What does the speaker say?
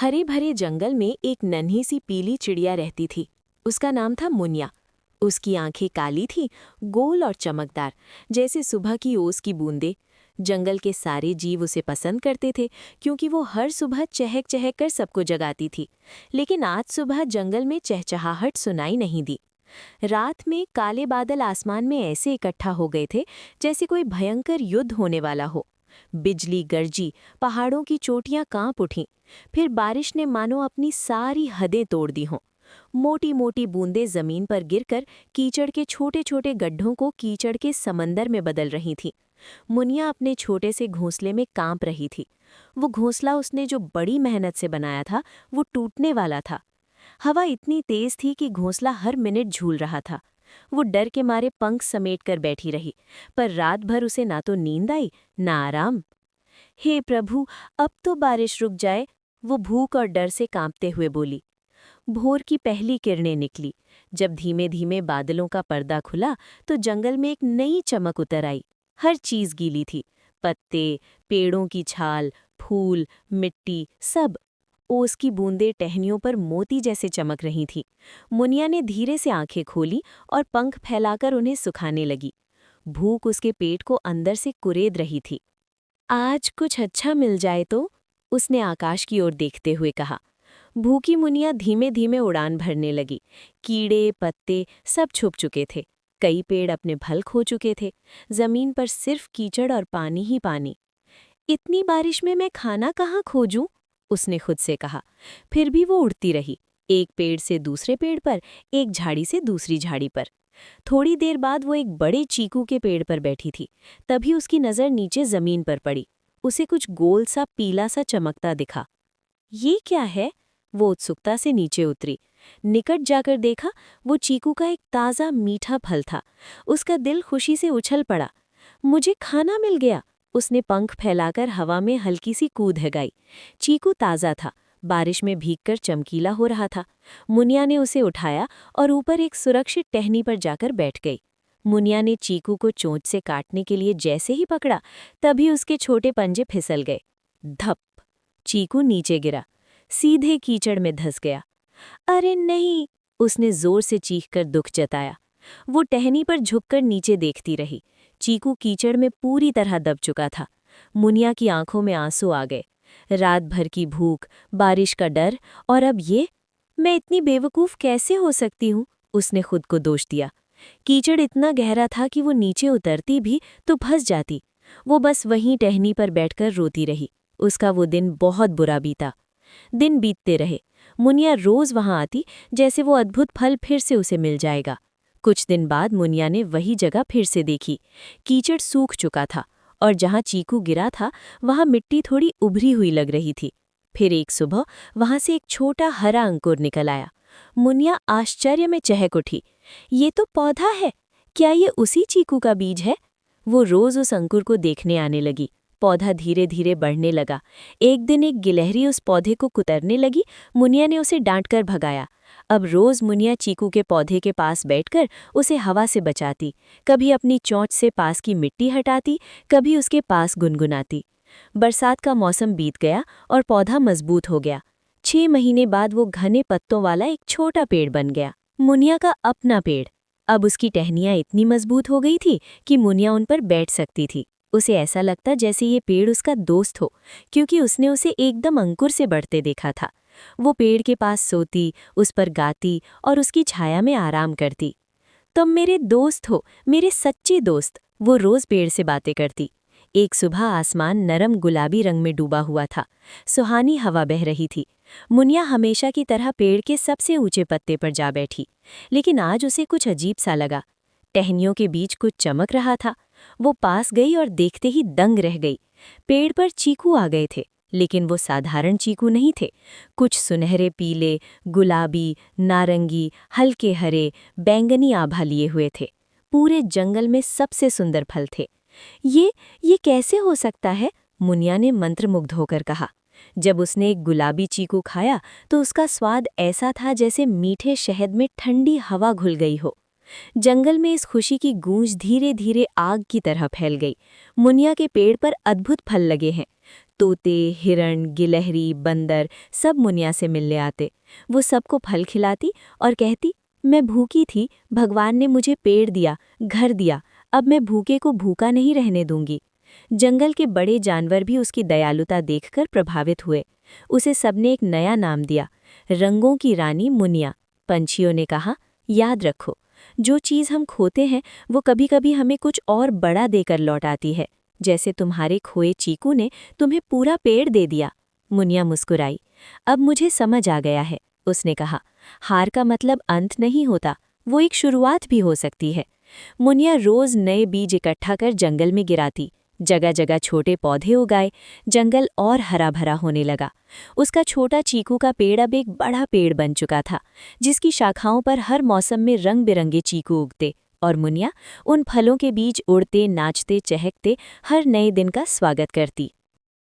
हरे भरे जंगल में एक नन्ही सी पीली चिड़िया रहती थी। उसका नाम था मुनिया। उसकी आंखें काली थीं, गोल और चमकदार, जैसे सुबह की ओस की बूंदें। जंगल के सारे जीव उसे पसंद करते थे, क्योंकि वो हर सुबह चहक चहक कर सबको जगाती थी। लेकिन आज सुबह जंगल में चहचहाहट सुनाई नहीं दी। रात में काले बादल आसमान में ऐसे इकट्ठा हो गए थे, जैसे कोई भयंकर युद्ध होने वाला हो। बिजली गरजी, पहाड़ों की चोटियां कांप उठीं। फिर बारिश ने मानो अपनी सारी हदें तोड़ दी हों। मोटी मोटी बूंदें जमीन पर गिरकर कीचड़ के छोटे छोटे गड्ढों को कीचड़ के समंदर में बदल रही थीं। मुनिया अपने छोटे से घोंसले में कांप रही थी। वो घोंसला उसने जो बड़ी मेहनत से बनाया था, वो टूटने वाला था। हवा इतनी तेज थी कि घोंसला हर मिनट झूल रहा था। वो डर के मारे पंख समेट कर बैठी रही, पर रात भर उसे ना तो नींद आई, ना आराम। हे प्रभु, अब तो बारिश रुक जाए, वो भूख और डर से कांपते हुए बोली। भोर की पहली किरणें निकली। जब धीमे धीमे बादलों का पर्दा खुला, तो जंगल में एक नई चमक उतर आई। हर चीज गीली थी, पत्ते, पेड़ों की छाल, फूल, मिट्टी, सब। ओस की बूंदें टहनियों पर मोती जैसे चमक रही थीं। मुनिया ने धीरे से आंखें खोली और पंख फैलाकर उन्हें सुखाने लगी। भूख उसके पेट को अंदर से कुरेद रही थी। आज कुछ अच्छा मिल जाए तो, उसने आकाश की ओर देखते हुए कहा। भूखी मुनिया धीमे धीमे उड़ान भरने लगी। कीड़े पत्ते सब छुप चुके थे। कई पेड़ अपने फल खो चुके थे। जमीन पर सिर्फ कीचड़ और पानी ही पानी। इतनी बारिश में मैं खाना कहाँ खोजूं? उसने खुद से कहा। फिर भी वो उड़ती रही, एक पेड़ से दूसरे पेड़ पर, एक झाड़ी से दूसरी झाड़ी पर। थोड़ी देर बाद वो एक बड़े चीकू के पेड़ पर बैठी थी। तभी उसकी नज़र नीचे जमीन पर पड़ी। उसे कुछ गोल सा पीला सा चमकता दिखा। ये क्या है? वो उत्सुकता से नीचे उतरी। निकट जाकर देखा, वो चीकू का एक ताज़ा मीठा फल था। उसका दिल खुशी से उछल पड़ा। मुझे खाना मिल गया। उसने पंख फैलाकर हवा में हल्की सी कूद लगाई। चीकू ताज़ा था, बारिश में भीगकर चमकीला हो रहा था। मुनिया ने उसे उठाया और ऊपर एक सुरक्षित टहनी पर जाकर बैठ गई। मुनिया ने चीकू को चोंच से काटने के लिए जैसे ही पकड़ा, तभी उसके छोटे पंजे फिसल गए। धप! चीकू नीचे गिरा, सीधे कीचड़ में धंस गया। अरे नहीं! उसने जोर से चीखकर दुख जताया। वो टहनी पर झुककर नीचे देखती रही। चीकू कीचड़ में पूरी तरह दब चुका था। मुनिया की आंखों में आंसू आ गए। रात भर की भूख, बारिश का डर, और अब ये? मैं इतनी बेवकूफ़ कैसे हो सकती हूँ? उसने खुद को दोष दिया। कीचड़ इतना गहरा था कि वो नीचे उतरती भी तो फंस जाती। वो बस वहीं टहनी पर बैठकर रोती रही। उसका वो दिन बहुत बुरा बीता। दिन बीतते रहे। मुनिया रोज वहां आती, जैसे वो अद्भुत फल फिर से उसे मिल जाएगा। कुछ दिन बाद मुनिया ने वही जगह फिर से देखी। कीचड़ सूख चुका था, और जहां चीकू गिरा था, वहां मिट्टी थोड़ी उभरी हुई लग रही थी। फिर एक सुबह वहां से एक छोटा हरा अंकुर निकल आया। मुनिया आश्चर्य में चहक उठी। ये तो पौधा है। क्या ये उसी चीकू का बीज है? वो रोज उस अंकुर को देखने आने लगी। पौधा धीरे धीरे बढ़ने लगा। एक दिन एक गिलहरी उस पौधे को कुतरने लगी। मुनिया ने उसे डांटकर भगाया। अब रोज मुनिया चीकू के पौधे के पास बैठकर उसे हवा से बचाती, कभी अपनी चोंच से पास की मिट्टी हटाती, कभी उसके पास गुनगुनाती। बरसात का मौसम बीत गया और पौधा मजबूत हो गया। 6 महीने बाद वो घने पत्तों वाला एक छोटा पेड़ बन गया, मुनिया का अपना पेड़। अब उसकी टहनियाँ इतनी मजबूत हो गई थी कि मुनिया उन पर बैठ सकती थी। उसे ऐसा लगता जैसे ये पेड़ उसका दोस्त हो, क्योंकि उसने उसे एकदम अंकुर से बढ़ते देखा था। वो पेड़ के पास सोती, उस पर गाती और उसकी छाया में आराम करती। तुम मेरे दोस्त हो, मेरे सच्चे दोस्त, वो रोज पेड़ से बातें करती। एक सुबह आसमान नरम गुलाबी रंग में डूबा हुआ था। सुहानी हवा बह रही थी। मुनिया हमेशा की तरह पेड़ के सबसे ऊंचे पत्ते पर जा बैठी, लेकिन आज उसे कुछ अजीब सा लगा। टहनियों के बीच कुछ चमक रहा था। वो पास गई और देखते ही दंग रह गई। पेड़ पर चीकू आ गए थे, लेकिन वो साधारण चीकू नहीं थे। कुछ सुनहरे पीले, गुलाबी, नारंगी, हल्के हरे, बैंगनी आभा लिए हुए थे। पूरे जंगल में सबसे सुंदर फल थे। ये कैसे हो सकता है? मुनिया ने मंत्रमुग्ध होकर कहा। जब उसने एक गुलाबी चीकू खाया तो उसका स्वाद ऐसा था जैसे मीठे शहद में ठंडी हवा घुल गई हो। जंगल में इस खुशी की गूंज धीरे धीरे आग की तरह फैल गई। मुनिया के पेड़ पर अद्भुत फल लगे हैं। तोते, हिरण, गिलहरी, बंदर सब मुनिया से मिलने आते। वो सबको फल खिलाती और कहती, मैं भूखी थी, भगवान ने मुझे पेड़ दिया, घर दिया, अब मैं भूखे को भूखा नहीं रहने दूंगी। जंगल के बड़े जानवर भी उसकी दयालुता देखकर प्रभावित हुए। उसे सबने एक नया नाम दिया, रंगों की रानी मुनिया। पंछियों ने कहा, याद रखो, जो चीज़ हम खोते हैं वो कभी-कभी हमें कुछ और बड़ा देकर लौट आती है, जैसे तुम्हारे खोए चीकू ने तुम्हें पूरा पेड़ दे दिया। मुनिया मुस्कुराई। अब मुझे समझ आ गया है, उसने कहा। हार का मतलब अंत नहीं होता, वो एक शुरुआत भी हो सकती है। मुनिया रोज नए बीज इकट्ठा कर जंगल में गिराती। जगह जगह छोटे पौधे उगाए, जंगल और हरा भरा होने लगा। उसका छोटा चीकू का पेड़ अब एक बड़ा पेड़ बन चुका था, जिसकी शाखाओं पर हर मौसम में रंग बिरंगे चीकू उगते, और मुनिया उन फलों के बीच उड़ते, नाचते, चहकते हर नए दिन का स्वागत करती।